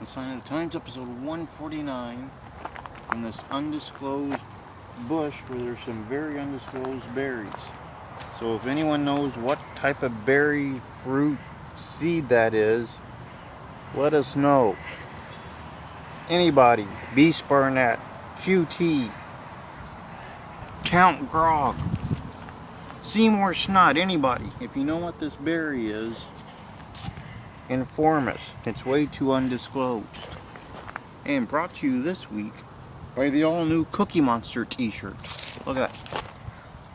Sign of the Times, episode 149, from this undisclosed bush where there's some very undisclosed berries. So if anyone knows what type of berry, fruit, seed that is, let us know. Anybody, Beast Barnett, QT, Count Grog, Seymour Snot, anybody, if you know what this berry is, inform us. It's way too undisclosed. And brought to you this week by the all-new Cookie Monster t-shirt. Look at that.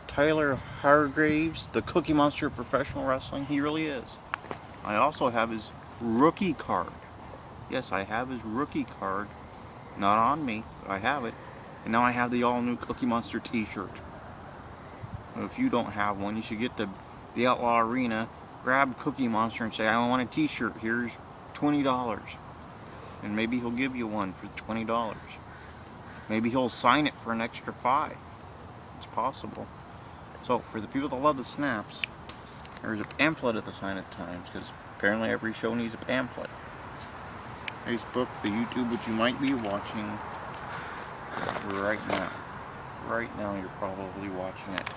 Tyler Hargraves, the Cookie Monster of professional wrestling. He really is. I also have his rookie card. Yes, I have his rookie card. Not on me, but I have it. And now I have the all-new Cookie Monster t-shirt. If you don't have one, you should get to the Outlaw Arena, grab Cookie Monster and say, I want a t-shirt, here's $20. And maybe he'll give you one for $20. Maybe he'll sign it for an extra $5. It's possible. So, for the people that love the snaps, there's a pamphlet at the Sign of the Times, because apparently every show needs a pamphlet. Facebook, the YouTube, which you might be watching right now. Right now you're probably watching it.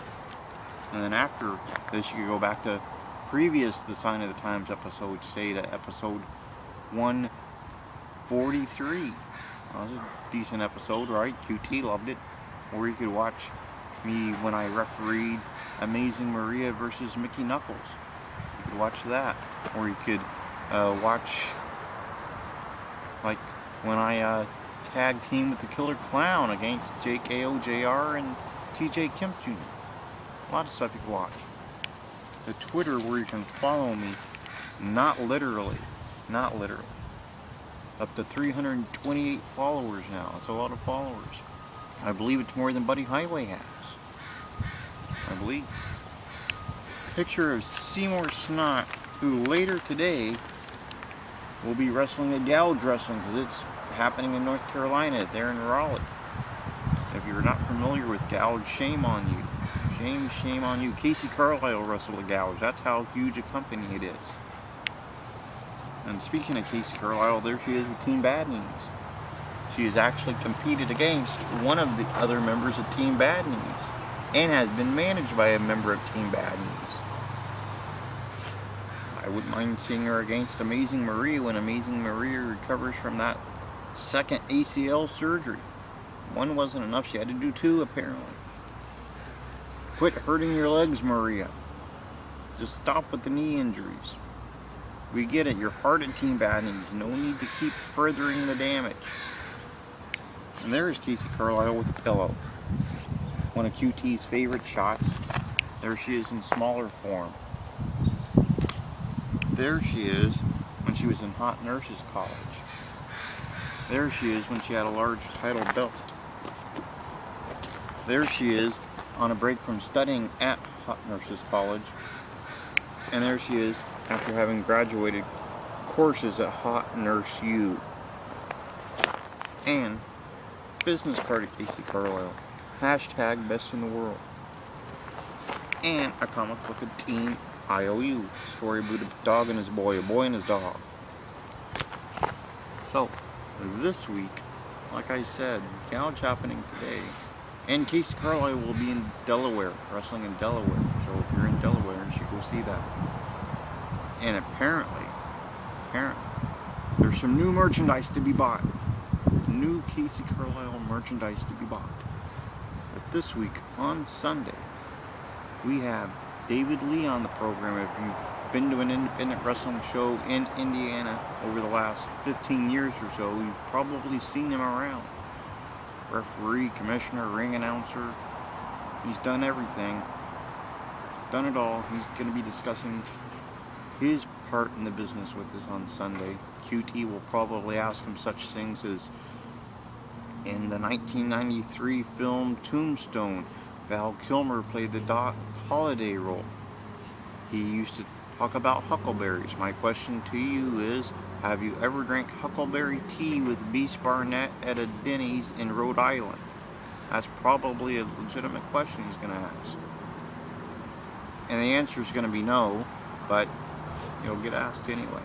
And then after this, you can go back to previous The Sign of the Times episodes, say to episode 143. That was a decent episode, right? QT loved it. Or you could watch me when I refereed Amazing Maria versus Mickey Knuckles. You could watch that. Or you could watch, like, when I tag team with the Killer Clown against JKO, JR, and TJ Kemp Jr. A lot of stuff you can watch. The Twitter where you can follow me, not literally, up to 328 followers now. It's a lot of followers. I believe it's more than Buddy Highway has. I believe. Picture of Seymour Snot, who later today will be wrestling at Gouge Wrestling, because it's happening in North Carolina, there in Raleigh. If you're not familiar with Gouge, shame on you. Shame on you. Casey Carlisle wrestled at Gouge. That's how huge a company it is. And speaking of Casey Carlisle, there she is with Team Bad Knees. She has actually competed against one of the other members of Team Bad Knees, and has been managed by a member of Team Bad Knees. I wouldn't mind seeing her against Amazing Maria when Amazing Maria recovers from that second ACL surgery. One wasn't enough. She had to do two, apparently. Quit hurting your legs, Maria. Just stop with the knee injuries. We get it. You're part of Team Bad Knees. No need to keep furthering the damage. And there's Casey Carlisle with a pillow. One of QT's favorite shots. There she is in smaller form. There she is when she was in Hot Nurses College. There she is when she had a large title belt. There she is on a break from studying at Hot Nurses College. And there she is after having graduated courses at Hot Nurse U. And business card of Casey Carlisle. Hashtag best in the world. And a comic book of Team IOU. Story about a dog and his boy, a boy and his dog. So, this week, like I said, Gouge happening today. And Casey Carlisle will be in Delaware, wrestling in Delaware. So if you're in Delaware, you should go see that. And apparently, there's some new merchandise to be bought. New Casey Carlisle merchandise to be bought. But this week, on Sunday, we have David Lee on the program. If you've been to an independent wrestling show in Indiana over the last 15 years or so, you've probably seen him around. Referee, commissioner, ring announcer. He's done everything. Done it all. He's going to be discussing his part in the business with us on Sunday. QT will probably ask him such things as, in the 1993 film Tombstone, Val Kilmer played the Doc Holliday role. He used to talk about huckleberries. My question to you is, have you ever drank huckleberry tea with Beast Barnett at a Denny's in Rhode Island? That's probably a legitimate question he's going to ask. And the answer is going to be no, but you'll get asked anyway.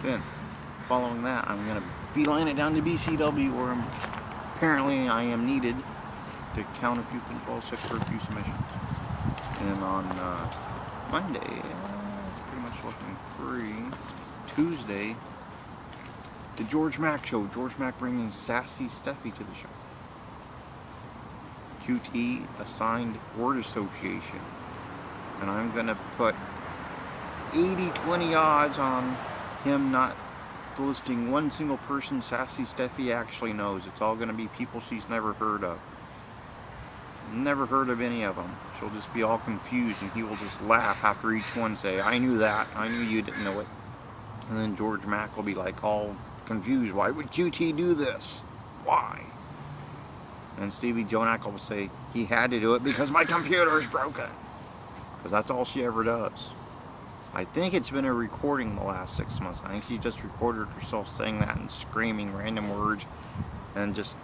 Then, following that, I'm going to beeline it down to BCW, where apparently I am needed to count a few and fall sick for a few submissions. And on Monday, pretty much looking free. Tuesday, the George Mack show. George Mack bringing Sassy Steffi to the show. QT assigned word association. And I'm going to put 80-20 odds on him not listing one single person Sassy Steffi actually knows. It's all going to be people she's never heard of. Never heard of any of them. She'll just be all confused, and he will just laugh after each one, say, I knew that, I knew you didn't know it. And then George Mack will be like all confused, why would QT do this? Why? And Stevie Jonak will say, he had to do it because my computer's broken. Because that's all she ever does. I think it's been a recording the last 6 months. I think she just recorded herself saying that and screaming random words and just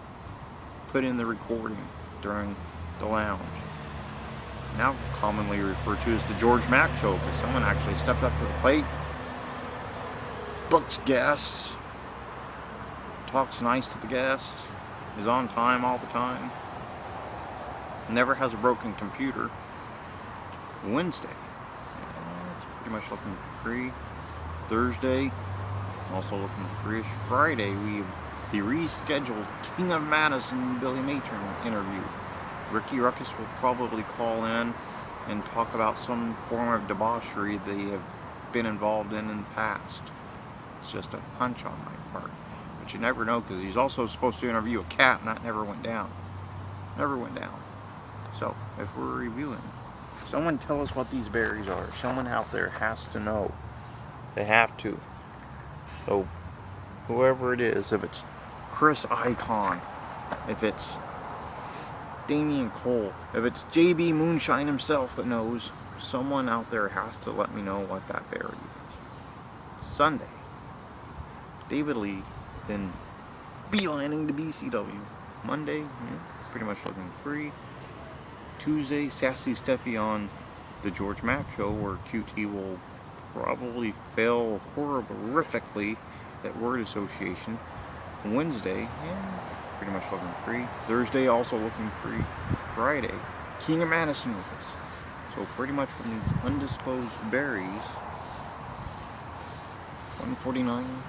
put in the recording during the lounge. Now commonly referred to as the George Mack show, because someone actually stepped up to the plate, books guests, talks nice to the guests, is on time all the time, never has a broken computer. Wednesday, it's pretty much looking free. Thursday, also looking free. Friday, we have the rescheduled King of Madison Billy Matron interview. Ricky Ruckus will probably call in and talk about some form of debauchery they have been involved in the past. It's just a hunch on my part. But you never know, because he's also supposed to interview a cat, and that never went down. Never went down. So, if we're reviewing, someone tell us what these berries are. Someone out there has to know. They have to. So, whoever it is, if it's Chris Icon, if it's Damian Cole, if it's JB Moonshine himself that knows, someone out there has to let me know what that berry is. Sunday, David Lee, then beelining to BCW. Monday, pretty much looking free. Tuesday, Sassy Steffi on the George Mack show, where QT will probably fail horrifically at word association. Wednesday, pretty much looking free. Thursday, also looking free. Friday, King of Madison with us. So pretty much from these undisclosed berries, 149.